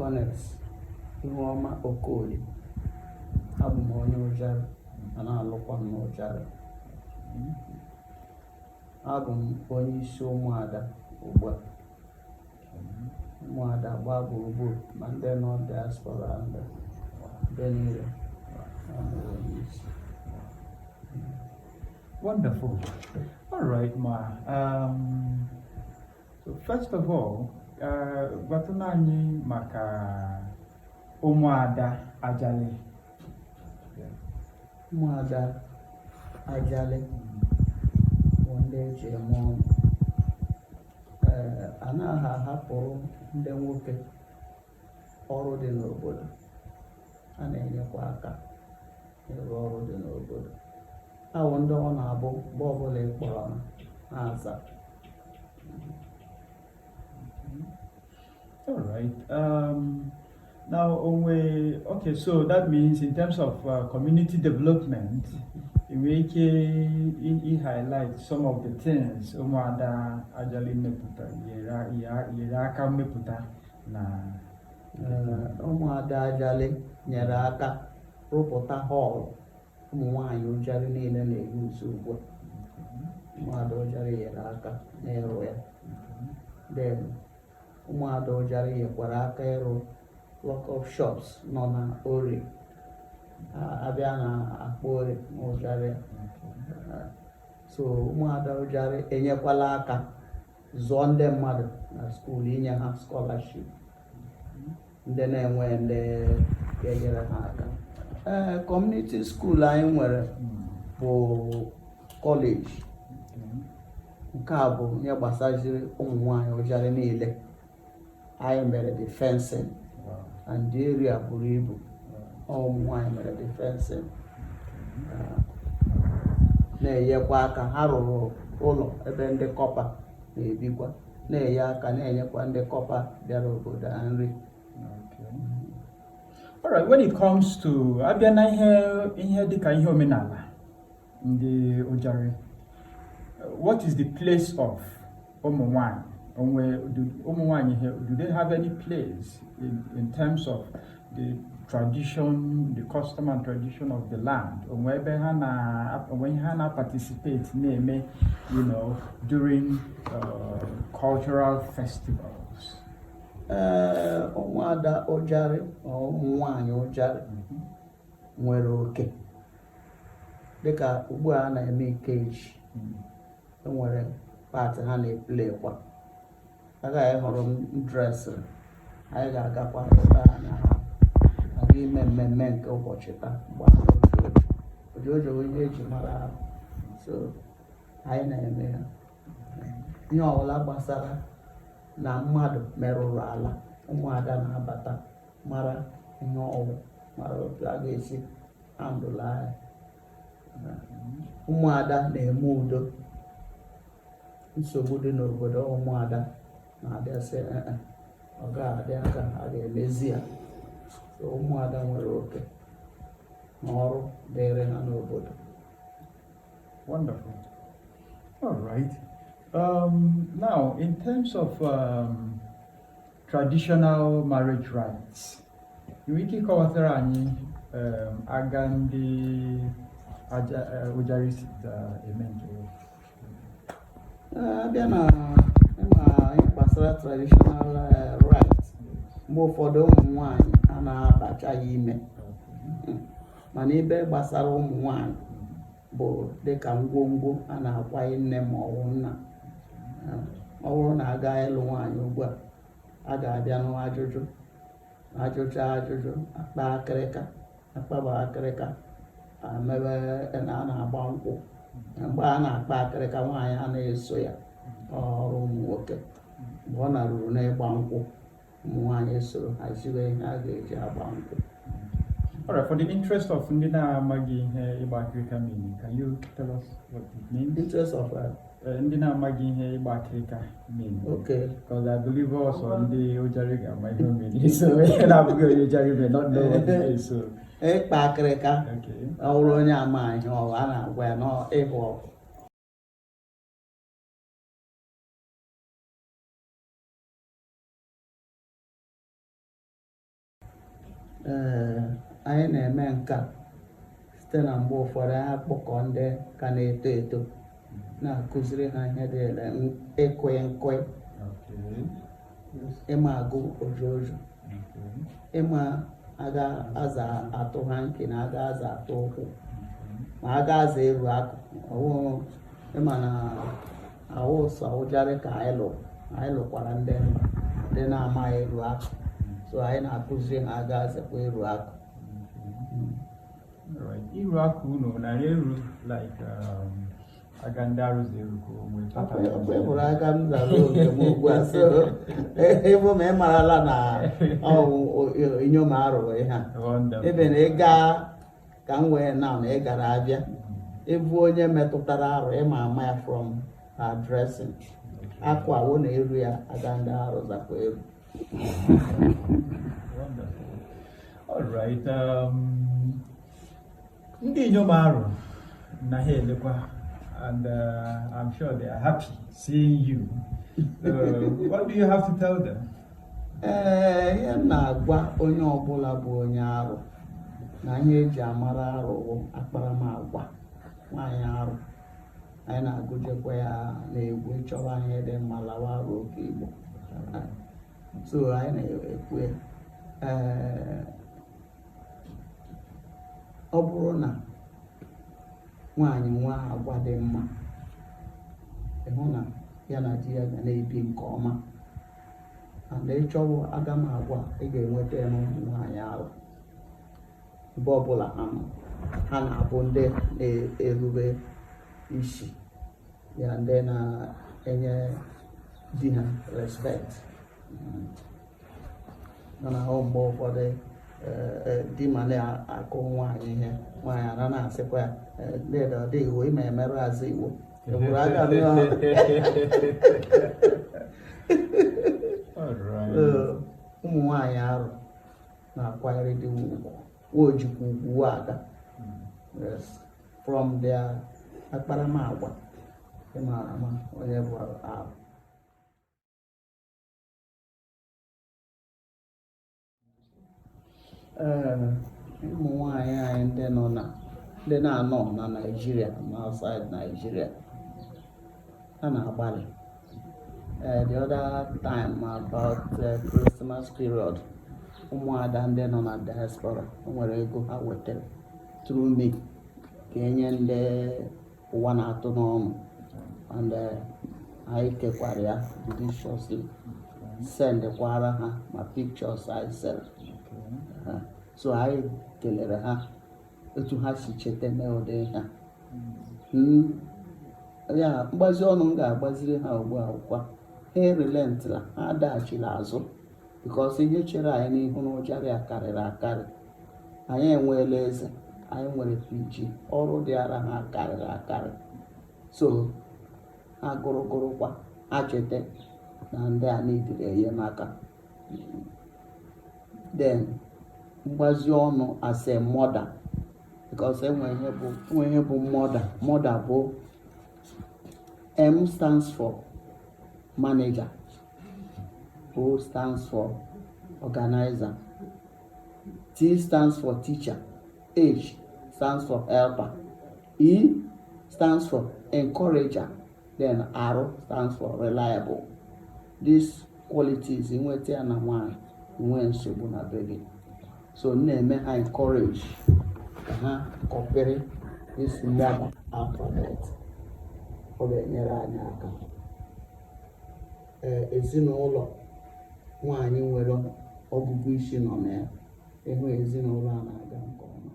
Deaconess Ihuoma Okoli. Abụ m onye Ojari, ana alụkwa m n'Ojari. Abụ m onye isi Umuada ugbu a. Umuada gbaa gburugburu ma ndị nọ diaspora ndị niile. Wonderful. All right, Ma. So first of all, Batunani maka Umuada Ajalli. Umuada Ajalli. One day, Jerome. Anaghị ahapụrụ ndị nwoke ọrụ dị n'obodo. A na-enyekwa aka ịrụ ọrụ dị n'obodo. Awụ ndị ọ na-abụ mgbe ọbụla ị kpọrọ na-aza. All right. Now, okay, so that means in terms of community development, we can highlight some of the things Umuada Ajalli meputa, yera meputa na. Umuada Ajalli nyere aka rụpụta hall ụmụ nwanyị Ojari niile na-ewu uso ugbu a. Umuada Ojari nyere aka n'ịrụ ya. Then Umuada Ojari nyekwara aka ịrụ lock-up shops nọ na Ori. Abịa na Akpori Ojari. So Umuada Ojari enyekwala aka zụọ ndị mmadụ na school, inye ha scholarship. Ndị na-enwe ndị ga-enyere ha aka. Community school anyị nwere bụ college. Nke a bụ ihe gbasaziri ụmụ nwanyị Ojari niile. Anyị mere the fencing and the area buru ibu. Ụmụ nwanyị mere the fencing. Na-enyekwa aka, ha rụrụ ụlọ ebe ndị kọpa na-ebikwa. Na-enye aka na-enyekwa ndị kọpa bịara obodo nri. All right, when it comes to Abiana ihe dịka ihe omenala ndị Ojari, what is the place of ụmụnwaanyị? Ụmụnwaanyị here, do they have any place in terms of the tradition, the custom and tradition of the land? When Hana participates, during cultural festivals? Umuada Ojari ụmụ nwanyị Ojari nwere oke. Dịka ugbu a na-eme Ikeji, enwere part ha na-eplay kwa. Agaghị hụrụ m dress, anyị ga-agakwa ebe a na ime mmemme nke ụbọchị taa gbara ojojo ihe eji mara. So anyị na-eme ya. Ihe ọbụla gbasara na mmadụ merụrụ ala, Umuada na-abata mara ihe ọwụ, mara otu a ga-esi handle ya. Umuada na-eme udo. Nsogbu dị n'obodo, Umuada na-abịa sị ọ ga-adị aka a ga-emezi ya. So Umuada nwere oke n'ọrụ dịrị ha n'obodo. Wonderful. All right. Now, in terms of traditional marriage rites, wiki kọwatara anyị aga ndị Ojari eme nke abịa na ihe gbasara traditional rites, mgbe ụfọdụ ụmụ nwanyị a na-abacha ya ime, mana ibe gbasara ụmụ nwanyị bụ dịka ngwongwo a na-akwanye nne ma ọ bụ nna. Ọ bụrụ na a gaa ịlụ nwaanyị ugbu a ga-abịa n'ajụjụ akpa akịrịka, akpaba akịrịka, mebe na a na-agba nkwụ. Mgbe a na-akpa akịrịka, nwaanyị a na-eso ya ọrụ ụmụ nwoke. Mgbe ọ na-ruru n'ịgba nkwụ, ụmụ nwaanyị esoro haziwe ihe a ga-eji agba nkwụ. All right, for the interest of ndị na-amaghị ihe ịgba akịrịka meaning, can you tell us what it means? Interest of ndị na-amaghị ihe ịgba akịrịka meaning. Okay. Because I believe also ndị Ojari ga-ama ihe meaning. So onye na-abụghị onye Ojari may not know what it is. So ịkpa akịrịka, ọ bụrụ onye ama ihe ọ a na-agwa ya n'ịbụ ọgụ. anyị na-eme nke a site na mgbe ụfọdụ anyị akpọkọ ndị ka na-eto eto na-akụziri ha ihe dịrị ịkụ nkụ, ịma agụ ojojo, ịma aga aza atụ ha nke na aga aza atụ ụkwụ, ma aga aza eru akụ ọwụụ ịma na awụ sọ ụjarị ka anyị lụkwara ndị na-amaghị eru akụ, so anyị na-akụziri ha aga azakwa eru akụ. Right. Iru aku no na eru like aganda rozeru ko we papa. Bụrụ aka m zara oge m ugbu a, so ebe ma ị marala na inyom arụrụ ihe a. Ebe na ị gaa ka m wee na ị gara abịa ịbụ onye metụtara arụ ịma ama ya from her dressing, akwa awụ na eru ya aganda arụ zakwa eru. All right. Ndị inyom arụ na ha elekwa, and I'm sure they are happy seeing you. What do you have to tell them? Ihe na-agwa onye ọbụla bụ onye arụ na ihe eji amara arụ akparamagwa nwaanyị arụ. Anyị na-agụjekwa ya na-egwu ịchọrọ ihe dị mma lawa arụ oke Igbo. So anyị na-ekwu ọ bụrụ na nwaanyị nwa agwa dị mma, ịhụ na ya na di ya ga na-ebi nke ọma, and ịchọrọ agamagwa ị ga-enweta ya n'ụmụ nwaanyị arụ. Ebe ọbụla ha na-abụ ndị na-erube isi ya, ndị na-enye di ha respect. Mana ọ mgbe ụfọdụ di ma na-akụ nwaanyị ihe, nwaanyị ara na-asịkwa ya ọ dị iwu ime emerụ azụ iwu eburu aga ụmụ nwaanyị arụ na-akwanyere di ugwu, ojikwa ugwu aga from their akparamagwa ịmara ama onye bụ arụ. Ụmụ nwaanyị anyị ndị na-anọ na Nigeria na outside Nigeria, ha na-agbalị. The other time about Christmas period, Umuada ndị nọ na diaspora nwere ego ha wetara through me ka enye ndị ụwa na-atụ n'ọnụ, and anyị kekwara ya judiciously, sendkwara ha ma pictures I sell. So anyị kelere ha etu ha si cheta mee ụdị ha. Ya mgbazi ọnụ m ga-agbaziri ha ugbu a kwa ha relentla, ha daghachila azụ, because ihe chere anyị n'ihu na ụjarị a karịrị akarị. Anyị enweela eze, anyị nwere PG, ọrụ dị ara ha karịrị akarị. So ha gụrụgụrụkwa ha cheta na ndị a n'idiri enyemaka. Then mgbazi ọnụ as a mother, because enwe ihe bụ mother bụ M stands for manager, O stands for organizer, T stands for teacher, H stands for helper, E stands for encourager, then R stands for reliable. These qualities inweta ya na nwaanyị nwe nsogbu na be gị. So na-eme ha encourage ka ha kọpere this mother alphabet. Ọ ga-enyere anyị aka. Ezinụlọ nwaanyị nwere ọgụgụ isi nọ na ya, ịhụ ezinụlọ a na-aga nke ọma.